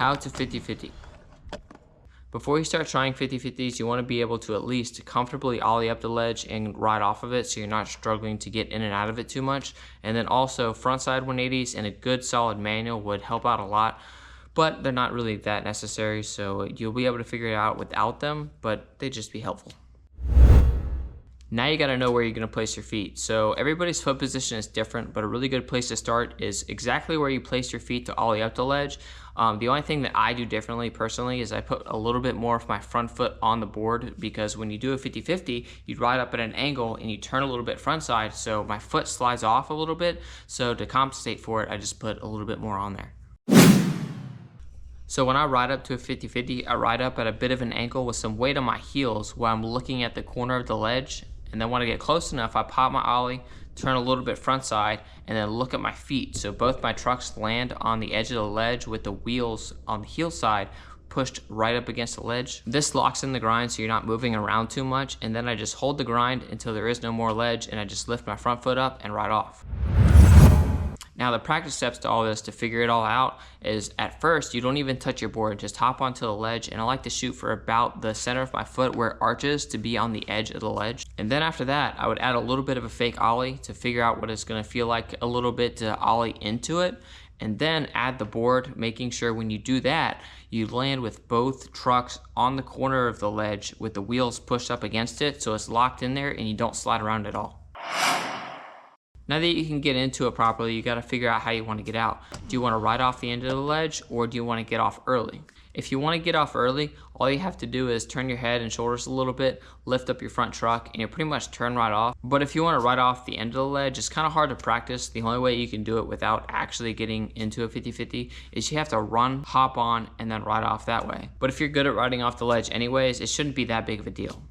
How to 50-50. Before you start trying 50-50s, you want to be able to at least comfortably ollie up the ledge and ride off of it so you're not struggling to get in and out of it too much. And then also frontside 180s and a good solid manual would help out a lot, but they're not really that necessary, so you'll be able to figure it out without them, but they just be helpful. Now you gotta know where you're gonna place your feet. So everybody's foot position is different, but a really good place to start is exactly where you place your feet to ollie up the ledge. The only thing that I do differently personally is I put a little bit more of my front foot on the board, because when you do a 50-50, you'd ride up at an angle and you turn a little bit front side, so my foot slides off a little bit. So to compensate for it, I just put a little bit more on there. So when I ride up to a 50-50, I ride up at a bit of an angle with some weight on my heels while I'm looking at the corner of the ledge. And then when I get close enough, I pop my ollie, turn a little bit front side, and then look at my feet. So both my trucks land on the edge of the ledge with the wheels on the heel side pushed right up against the ledge. This locks in the grind so you're not moving around too much. And then I just hold the grind until there is no more ledge, and I just lift my front foot up and ride off. Now the practice steps to all this to figure it all out is, at first you don't even touch your board, just hop onto the ledge, and I like to shoot for about the center of my foot where it arches to be on the edge of the ledge. And then after that I would add a little bit of a fake ollie to figure out what it's going to feel like a little bit to ollie into it, and then add the board, making sure when you do that you land with both trucks on the corner of the ledge with the wheels pushed up against it so it's locked in there and you don't slide around at all. Now that you can get into it properly, you got to figure out how you want to get out. Do you want to ride off the end of the ledge, or do you want to get off early? If you want to get off early, all you have to do is turn your head and shoulders a little bit, lift up your front truck, and you'll pretty much turn right off. But if you want to ride off the end of the ledge, it's kind of hard to practice. The only way you can do it without actually getting into a 50-50 is you have to run, hop on, and then ride off that way. But if you're good at riding off the ledge anyways, it shouldn't be that big of a deal.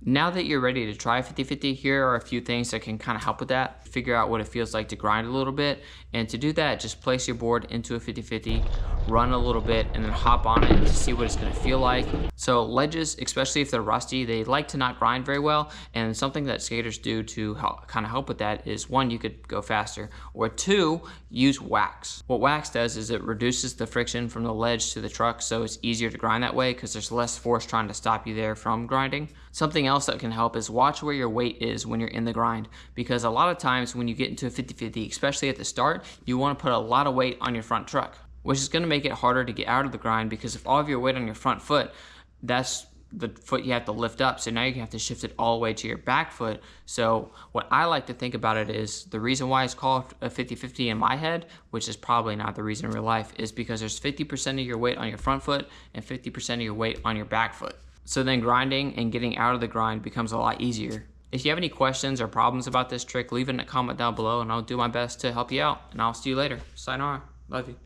Now that you're ready to try 50-50, here are a few things that can kind of help with that. Figure out what it feels like to grind a little bit. And to do that, just place your board into a 50-50, run a little bit, and then hop on it to see what it's going to feel like. So ledges, especially if they're rusty, they like to not grind very well. And something that skaters do to kind of help with that is, one, you could go faster, or two, use wax. What wax does is it reduces the friction from the ledge to the truck, so it's easier to grind that way because there's less force trying to stop you there from grinding. Something else that can help is watch where your weight is when you're in the grind, because a lot of times when you get into a 50-50, especially at the start, you want to put a lot of weight on your front truck, which is going to make it harder to get out of the grind, because if all of your weight on your front foot, that's the foot you have to lift up, so now you have to shift it all the way to your back foot. So what I like to think about it is, the reason why it's called a 50-50 in my head, which is probably not the reason in real life, is because there's 50% of your weight on your front foot and 50% of your weight on your back foot. So then grinding and getting out of the grind becomes a lot easier. If you have any questions or problems about this trick, leave it in a comment down below and I'll do my best to help you out. And I'll see you later. Sayonara. Love you.